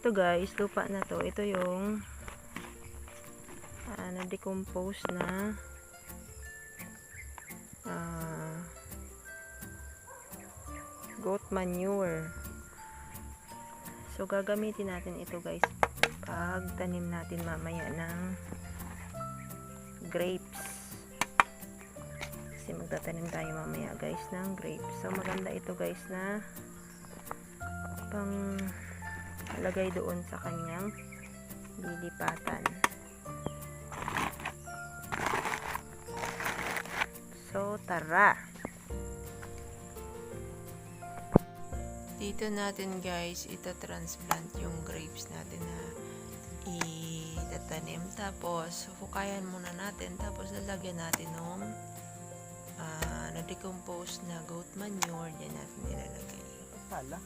Ito guys, lupa na to. Ito yung na-decompose na goat manure. So gagamitin natin ito guys pag tanim natin mamaya ng grapes. Kasi magtatanim tayo mamaya guys ng grapes. So maganda ito guys na pang lagay doon sa kanyang lilipatan. So tara! Dito natin guys ita-transplant yung grapes natin na itatanim. Tapos hukayan muna natin. Tapos lalagyan natin ng na-decompose na goat manure. Yan natin nilalagay. Pala.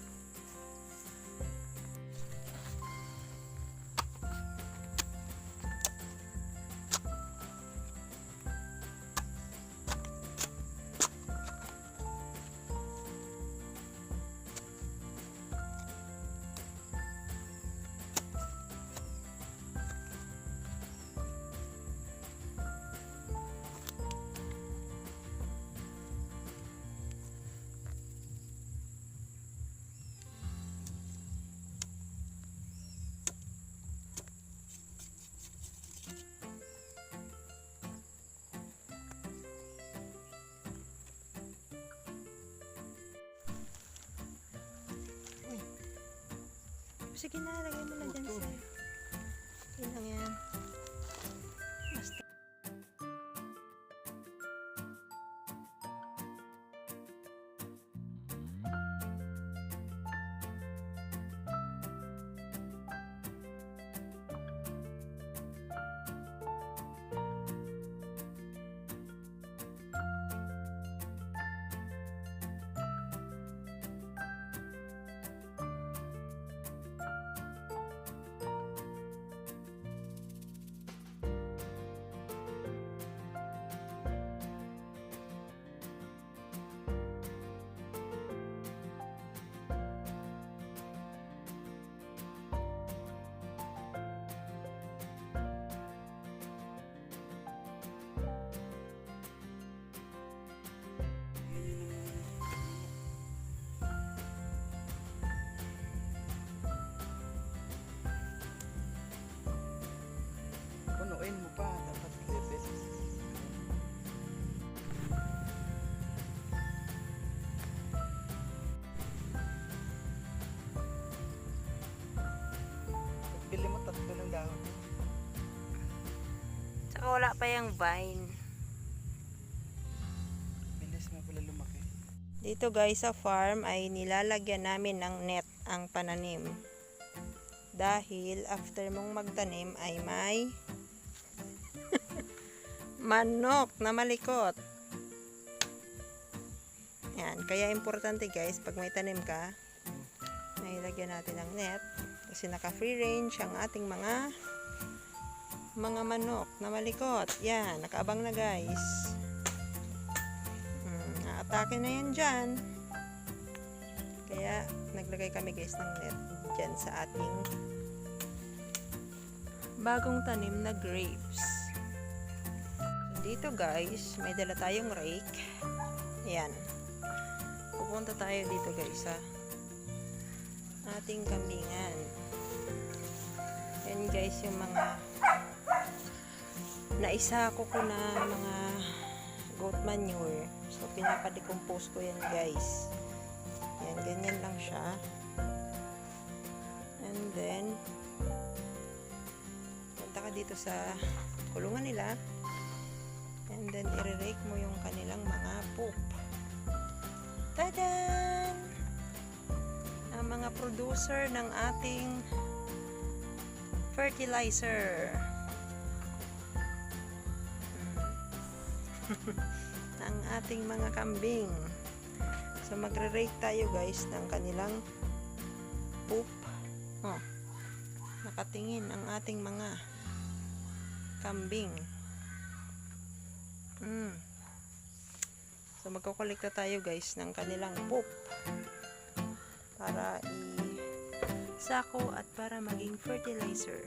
Sige na, lagay mo na dyan sir. Sige lang yan. Basta. Punuin mo pa, dapat level. Bili mo 3 ng dahon. Saka wala pa yung vine. Bilis mo pala lumaki. Dito guys sa farm ay nilalagyan namin ng net ang pananim. Dahil after mong magtanim ay may manok na malikot. Yan. Kaya importante guys, pag may tanim ka, ay lagyan natin ng net. Kasi naka free range ang ating mga manok na malikot. Yan. Nakaabang na guys. Naatake na yan dyan. Kaya naglagay kami guys ng net dyan sa ating bagong tanim na grapes. Dito guys, may dala tayong rake. Yan. Pupunta tayo dito guys sa ating kambingan. Yan guys yung mga naisako ko na mga goat manure. So pinapa-decompose ko yan guys. Yan, ganyan lang siya. And then punta ka dito sa kulungan nila. And then, i-rake mo yung kanilang mga poop. Tadan! Ang mga producer ng ating fertilizer. Ang ating mga kambing. So, magre-rake tayo guys ng kanilang poop. Oh, nakatingin ang ating mga kambing. So magkukolekta tayo guys ng kanilang poop para sako at para maging fertilizer.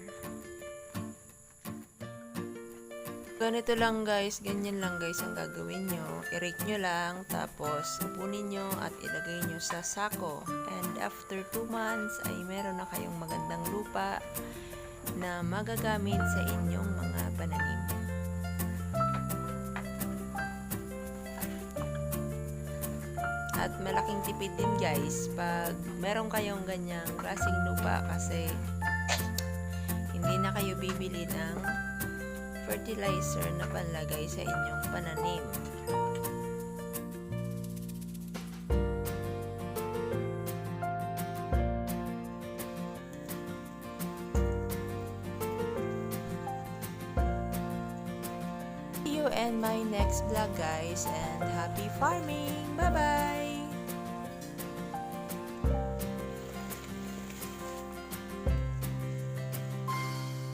Ganito lang guys, ganyan lang guys ang gagawin nyo. I-rake nyo lang, tapos ipunin nyo at ilagay nyo sa sako. And after 2 months ay meron na kayong magandang lupa na magagamit sa inyong mga pananim. At malaking tipid din guys pag meron kayong ganyang klaseng lupa kasi hindi na kayo bibili ng fertilizer na panlagay sa inyong pananim. See you in my next vlog guys, and happy farming! Bye bye!